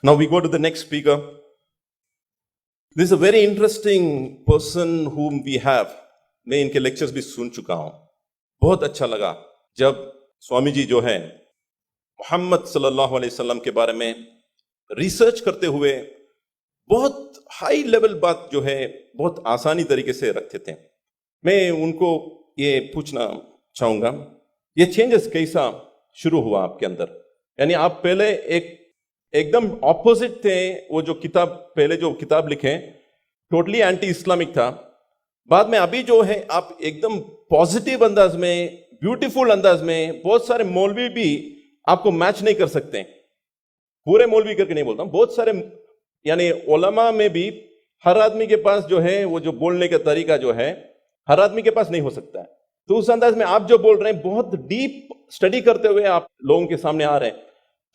Now we go to the next speaker. This is a very interesting person whom we have. मैं इनके lectures भी सुन चुका हूं, बहुत अच्छा लगा जब स्वामी जी जो है मोहम्मद सल्लल्लाहु अलैहि वसल्लम के बारे में रिसर्च करते हुए बहुत हाई लेवल बात जो है बहुत आसानी तरीके से रखते थे। मैं उनको ये पूछना चाहूंगा, ये चेंजेस कैसा शुरू हुआ आपके अंदर? यानी आप पहले एकदम ऑपोजिट थे, वो जो किताब पहले जो किताब लिखे टोटली एंटी इस्लामिक था, बाद में अभी जो है आप एकदम पॉजिटिव अंदाज में, ब्यूटीफुल अंदाज में, बहुत सारे मौलवी भी आपको मैच नहीं कर सकते, पूरे मौलवी करके नहीं बोलता, बहुत सारे यानी उलमा में भी हर आदमी के पास जो है वो जो बोलने का तरीका जो है हर आदमी के पास नहीं हो सकता है। तो उस अंदाज में आप जो बोल रहे हैं बहुत डीप स्टडी करते हुए आप लोगों के सामने आ रहे हैं,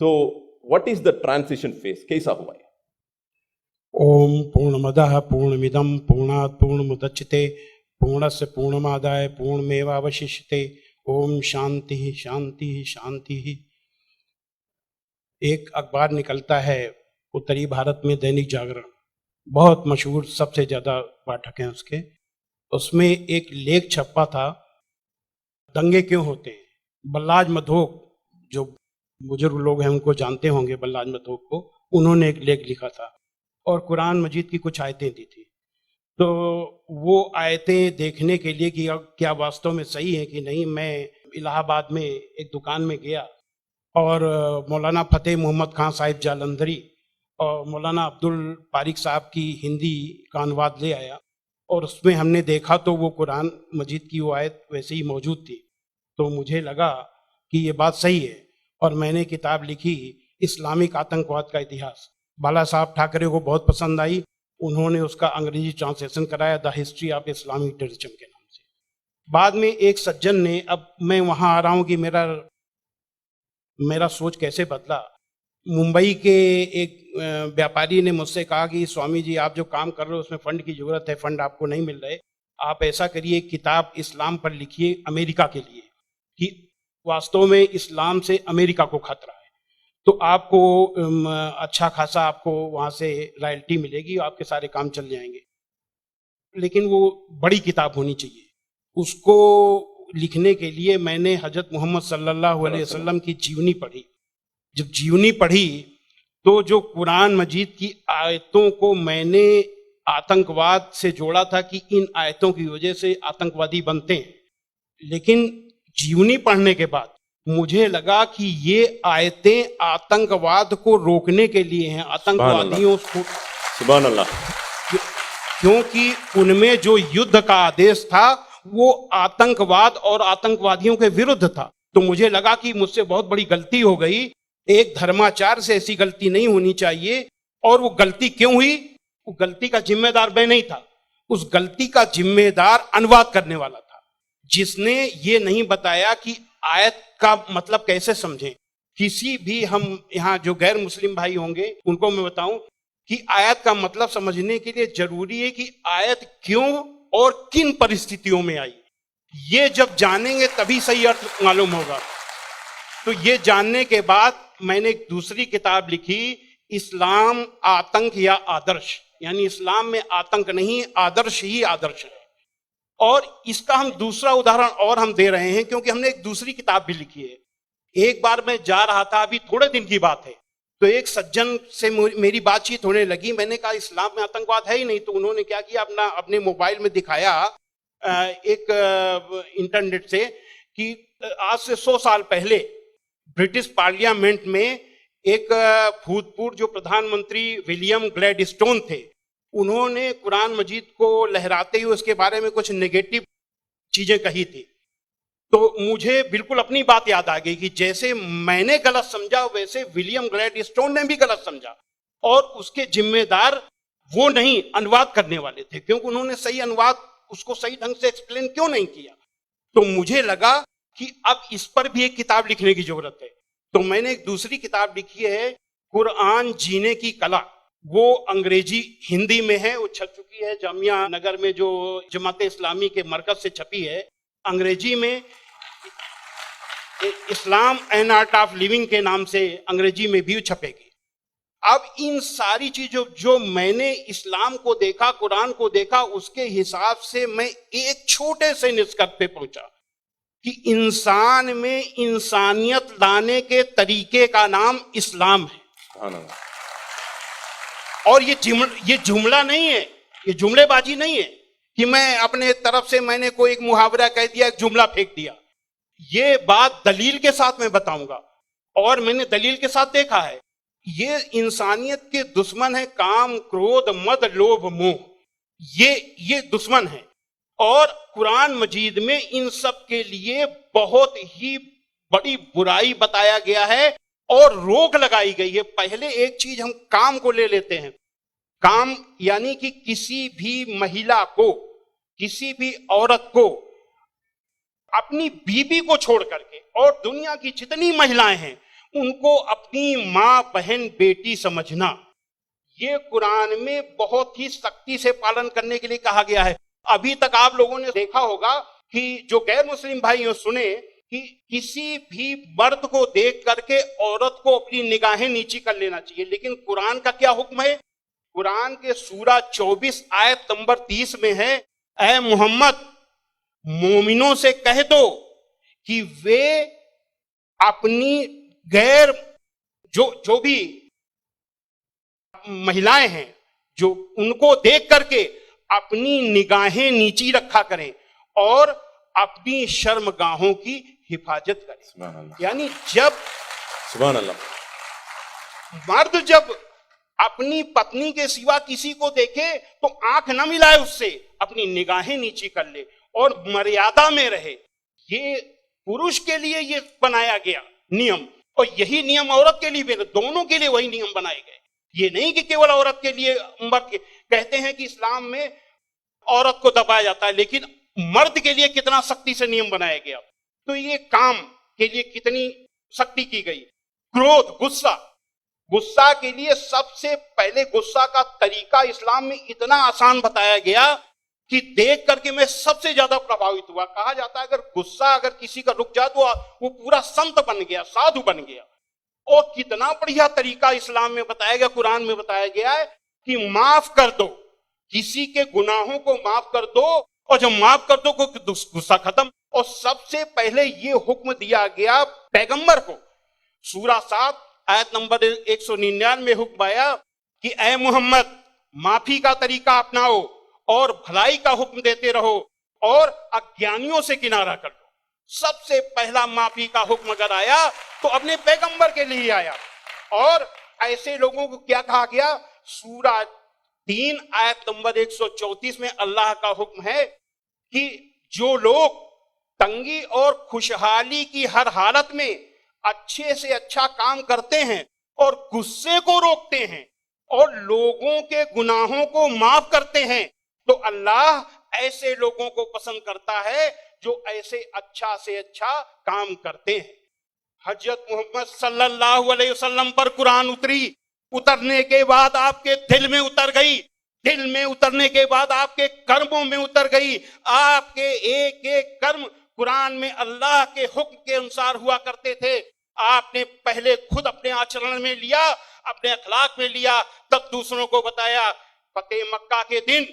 तो what is the transition phase, कैसा हुआ है? ओम पूर्णमदः पूर्णमिदं पूर्णात् पूर्णमुदच्यते पूर्णस्य पूर्णमादाय पूर्णमेवावशिष्यते। ओम शांति शांति शांति। एक अखबार निकलता है उत्तरी भारत में, दैनिक जागरण, बहुत मशहूर, सबसे ज्यादा पाठक हैं उसके। उसमें एक लेख छपा था, दंगे क्यों होते हैं। बल्लाज मधोक, जो बुजुर्ग लोग हैं उनको जानते होंगे, बल्लाज मधोक को, उन्होंने एक लेख लिखा था और कुरान मजीद की कुछ आयतें दी थी। तो वो आयतें देखने के लिए कि क्या वास्तव में सही है कि नहीं, मैं इलाहाबाद में एक दुकान में गया और मौलाना फतेह मोहम्मद खान साहिब जालंधरी और मौलाना अब्दुल पारिक साहब की हिंदी का अनुवाद ले आया और उसमें हमने देखा तो वो कुरान मजीद की वो आयत वैसे ही मौजूद थी। तो मुझे लगा कि ये बात सही है और मैंने किताब लिखी, इस्लामिक आतंकवाद का इतिहास। बाला साहब ठाकरे को बहुत पसंद आई, उन्होंने उसका अंग्रेजी ट्रांसलेशन कराया, the history of Islamic terrorism के नाम से। बाद में एक सज्जन ने, अब मैं वहां आ रहा हूं कि मेरा सोच कैसे बदला। मुंबई के एक व्यापारी ने मुझसे कहा कि स्वामी जी आप जो काम कर रहे हो उसमें फंड की जरूरत है, फंड आपको नहीं मिल रहे, आप ऐसा करिए किताब इस्लाम पर लिखिए अमेरिका के लिए, कि वास्तव में इस्लाम से अमेरिका को खतरा है, तो आपको अच्छा खासा आपको वहां से रॉयल्टी मिलेगी, आपके सारे काम चल जाएंगे। लेकिन वो बड़ी किताब होनी चाहिए। उसको लिखने के लिए मैंने हजरत मोहम्मद सल्लल्लाहु अलैहि वसल्लम की जीवनी पढ़ी। जब जीवनी पढ़ी तो जो कुरान मजीद की आयतों को मैंने आतंकवाद से जोड़ा था कि इन आयतों की वजह से आतंकवादी बनते हैं, लेकिन जीवनी पढ़ने के बाद मुझे लगा कि ये आयतें आतंकवाद को रोकने के लिए हैं, आतंकवादियों को, सुभान अल्लाह, क्योंकि उनमें जो युद्ध का आदेश था वो आतंकवाद और आतंकवादियों के विरुद्ध था। तो मुझे लगा कि मुझसे बहुत बड़ी गलती हो गई, एक धर्माचार्य से ऐसी गलती नहीं होनी चाहिए। और वो गलती क्यों हुई? वो गलती का जिम्मेदार मैं नहीं था, उस गलती का जिम्मेदार अनुवाद करने वाला था, जिसने ये नहीं बताया कि आयत का मतलब कैसे समझें। किसी भी, हम यहाँ जो गैर मुस्लिम भाई होंगे उनको मैं बताऊं कि आयत का मतलब समझने के लिए जरूरी है कि आयत क्यों और किन परिस्थितियों में आई, ये जब जानेंगे तभी सही अर्थ मालूम होगा। तो ये जानने के बाद मैंने एक दूसरी किताब लिखी, इस्लाम आतंक या आदर्श, यानी इस्लाम में आतंक नहीं, आदर्श ही आदर्श है। और इसका हम दूसरा उदाहरण और हम दे रहे हैं क्योंकि हमने एक दूसरी किताब भी लिखी है। एक बार मैं जा रहा था, अभी थोड़े दिन की बात है, तो एक सज्जन से मेरी बातचीत होने लगी। मैंने कहा इस्लाम में आतंकवाद है ही नहीं। तो उन्होंने क्या किया, अपने मोबाइल में दिखाया एक इंटरनेट से कि आज से 100 साल पहले ब्रिटिश पार्लियामेंट में एक भूतपूर्व जो प्रधानमंत्री विलियम ग्लैडस्टोन थे, उन्होंने कुरान मजीद को लहराते हुए उसके बारे में कुछ नेगेटिव चीजें कही थी। तो मुझे बिल्कुल अपनी बात याद आ गई कि जैसे मैंने गलत समझा वैसे विलियम ग्लैडस्टोन ने भी गलत समझा, और उसके जिम्मेदार वो नहीं, अनुवाद करने वाले थे, क्योंकि उन्होंने सही अनुवाद उसको सही ढंग से एक्सप्लेन क्यों नहीं किया। तो मुझे लगा कि अब इस पर भी एक किताब लिखने की जरूरत है। तो मैंने एक दूसरी किताब लिखी है, कुरान जीने की कला। वो अंग्रेजी हिंदी में है, वो छप चुकी है जामिया नगर में, जो जमात इस्लामी के मरकज से छपी है। अंग्रेजी में इस्लाम एन आर्ट ऑफ लिविंग के नाम से अंग्रेजी में भी छपेगी। अब इन सारी चीजों जो मैंने इस्लाम को देखा, कुरान को देखा, उसके हिसाब से मैं एक छोटे से निष्कर्ष पे पहुंचा कि इंसान में इंसानियत लाने के तरीके का नाम इस्लाम है। सुभान अल्लाह। और ये जुमला नहीं है, ये जुमलेबाजी नहीं है कि मैं अपने तरफ से मैंने कोई एक मुहावरा कह दिया, एक जुमला फेंक दिया। ये बात दलील के साथ मैं बताऊंगा और मैंने दलील के साथ देखा है। ये इंसानियत के दुश्मन है, काम, क्रोध, मद, लोभ, मोह, ये दुश्मन है। और कुरान मजीद में इन सब के लिए बहुत ही बड़ी बुराई बताया गया है और रोक लगाई गई है। पहले एक चीज हम काम को ले लेते हैं। काम यानी कि किसी भी महिला को, किसी भी औरत को अपनी बीबी को छोड़ करके और दुनिया की जितनी महिलाएं हैं उनको अपनी मां, बहन, बेटी समझना, ये कुरान में बहुत ही सख्ती से पालन करने के लिए कहा गया है। अभी तक आप लोगों ने देखा होगा कि जो गैर मुस्लिम भाई हो सुने कि किसी भी मर्द को देख करके औरत को अपनी निगाहें नीची कर लेना चाहिए, लेकिन कुरान का क्या हुक्म है? कुरान के सूरा 24 आयत नंबर 30 में है, ऐ मोहम्मद मोमिनों से कह दो कि वे अपनी गैर जो भी महिलाएं हैं जो उनको देख करके अपनी निगाहें नीची रखा करें और अपनी शर्मगाहों की हिफाजत करें। सुभान अल्लाह। यानी जब सुभान अल्लाह। मर्द जब अपनी पत्नी के सिवा किसी को देखे तो आंख न मिलाए उससे, अपनी निगाहें नीची कर ले और मर्यादा में रहे। ये पुरुष के लिए ये बनाया गया नियम और यही नियम औरत के लिए भी, दोनों के लिए वही नियम बनाए गए। ये नहीं कि केवल औरत के लिए। मर्द कहते हैं कि इस्लाम में औरत को दबाया जाता है, लेकिन मर्द के लिए कितना सख्ती से नियम बनाया गया। तो ये काम के लिए कितनी सख्ती की गई। क्रोध, गुस्सा के लिए सबसे पहले गुस्सा का तरीका इस्लाम में इतना आसान बताया गया कि देख करके मैं सबसे ज्यादा प्रभावित हुआ। कहा जाता है अगर गुस्सा अगर किसी का रुक जाए तो वो पूरा संत बन गया, साधु बन गया। और कितना बढ़िया तरीका इस्लाम में बताया गया, कुरान में बताया गया है कि माफ कर दो, किसी के गुनाहों को माफ कर दो और जब माफ कर दो गुस्सा खत्म। और सबसे पहले ये हुक्म दिया गया पैगंबर को। सूरा 7 आयत नंबर 199 में हुक्म आया कि ऐ मोहम्मद माफी का तरीका अपनाओ और भलाई का हुक्म देते रहो और अज्ञानियों से किनारा कर लो। सबसे पहला माफी का हुक्म अगर आया तो अपने पैगंबर के लिए आया। और ऐसे लोगों को क्या कहा गया? सूरा 3 आयत नंबर 134 में अल्लाह का हुक्म है कि जो लोग तंगी और खुशहाली की हर हालत में अच्छे से अच्छा काम करते हैं और गुस्से को रोकते हैं और लोगों के गुनाहों को माफ करते हैं तो अल्लाह ऐसे लोगों को पसंद करता है जो ऐसे अच्छा से अच्छा काम करते हैं। हजरत मोहम्मद सल्लल्लाहु अलैहि वसल्लम पर कुरान उतरने के बाद आपके दिल में उतर गई, दिल में उतरने के बाद आपके कर्मों में उतर गई। आपके एक एक कर्म कुरान में अल्लाह के हुक्म के अनुसार हुआ करते थे। आपने पहले खुद अपने आचरण में लिया, अपने अखलाक में लिया, तब दूसरों को बताया। फतेह मक्का के दिन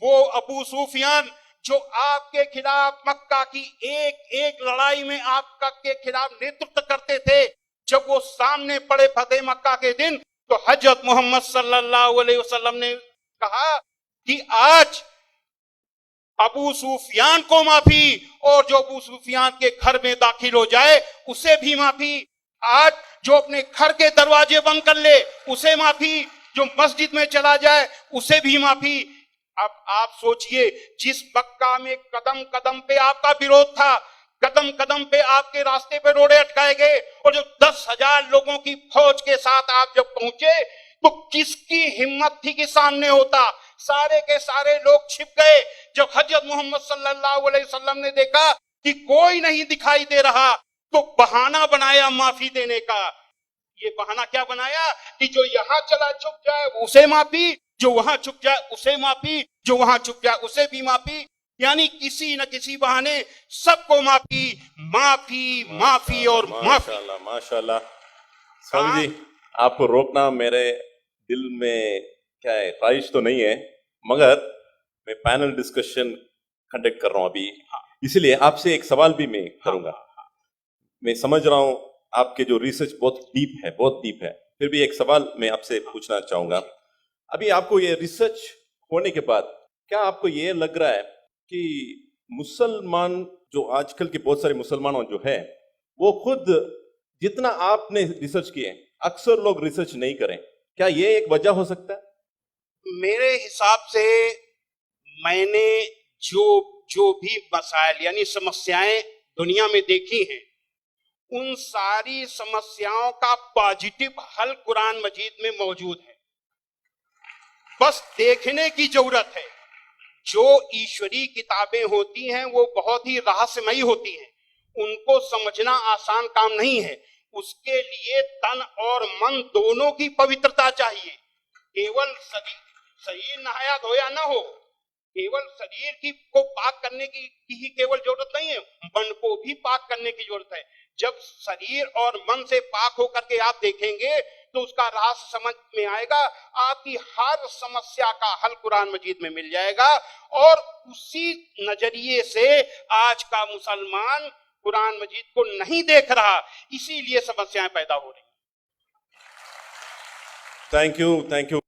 वो अबू सुफियान जो आपके खिलाफ मक्का की एक एक लड़ाई में आपका के खिलाफ नेतृत्व करते थे, जब वो सामने पड़े फतेह मक्का के दिन तो हजरत मोहम्मद सल्लल्लाहु अलैहि वसल्लम ने कहा कि आज अबू सुफियान को माफी और जो अबू सुफियान के घर में दाखिल हो जाए उसे भी माफी। आज जो अपने घर के दरवाजे बंद कर ले उसे माफी, जो मस्जिद में चला जाए उसे भी माफी। अब आप सोचिए, जिस मक्का में कदम कदम पे आपका विरोध था, कदम कदम पे आपके रास्ते पे रोड़े अटकाए गए और जो 10,000 लोगों की फौज के साथ आप जब पहुंचे तो किसकी हिम्मत थी कि सामने होता? सारे के सारे लोग छिप गए। जब हजरत मोहम्मद सल्लल्लाहु अलैहि वसल्लम ने देखा कि कोई नहीं दिखाई दे रहा तो बहाना बनाया माफी देने का। ये बहाना क्या बनाया कि जो यहां चला छुप जाए उसे माफी, जो वहां छुप जाए उसे माफी, जो वहां छुप जाए उसे भी माफी। यानी किसी न किसी बहाने सबको माफी, माफी, माफी और माफी। माशाल्लाह, माशाल्लाह। स्वामी जी, आपको रोकना मेरे दिल में क्या है, ख्वाहिश तो नहीं है, मगर मैं पैनल डिस्कशन कंडक्ट कर रहा हूं अभी, इसलिए आपसे एक सवाल भी मैं करूंगा। मैं समझ रहा हूं आपके जो रिसर्च बहुत डीप है, बहुत डीप है, फिर भी एक सवाल मैं आपसे पूछना चाहूंगा। अभी आपको ये रिसर्च होने के बाद क्या आपको ये लग रहा है कि मुसलमान जो आजकल के बहुत सारे मुसलमान जो है वो खुद जितना आपने रिसर्च किए अक्सर लोग रिसर्च नहीं करें, क्या ये एक वजह हो सकता है? मेरे हिसाब से मैंने जो जो भी मसाइल यानी समस्याएं दुनिया में देखी हैं, उन सारी समस्याओं का पॉजिटिव हल कुरान मजीद में मौजूद है। बस देखने की जरूरत है। जो ईश्वरी किताबें होती हैं वो बहुत ही रहस्यमयी होती हैं, उनको समझना आसान काम नहीं है। उसके लिए तन और मन दोनों की पवित्रता चाहिए। केवल शरीर नहाया धोया ना हो, केवल शरीर की को पाक करने की ही केवल जरूरत नहीं है, मन को भी पाक करने की जरूरत है। जब शरीर और मन से पाक होकर के आप देखेंगे तो उसका रहस्य समझ में आएगा। आपकी हर समस्या का हल कुरान मजीद में मिल जाएगा। और उसी नजरिए से आज का मुसलमान कुरान मजीद को नहीं देख रहा, इसीलिए समस्याएं पैदा हो रही। Thank you, thank you.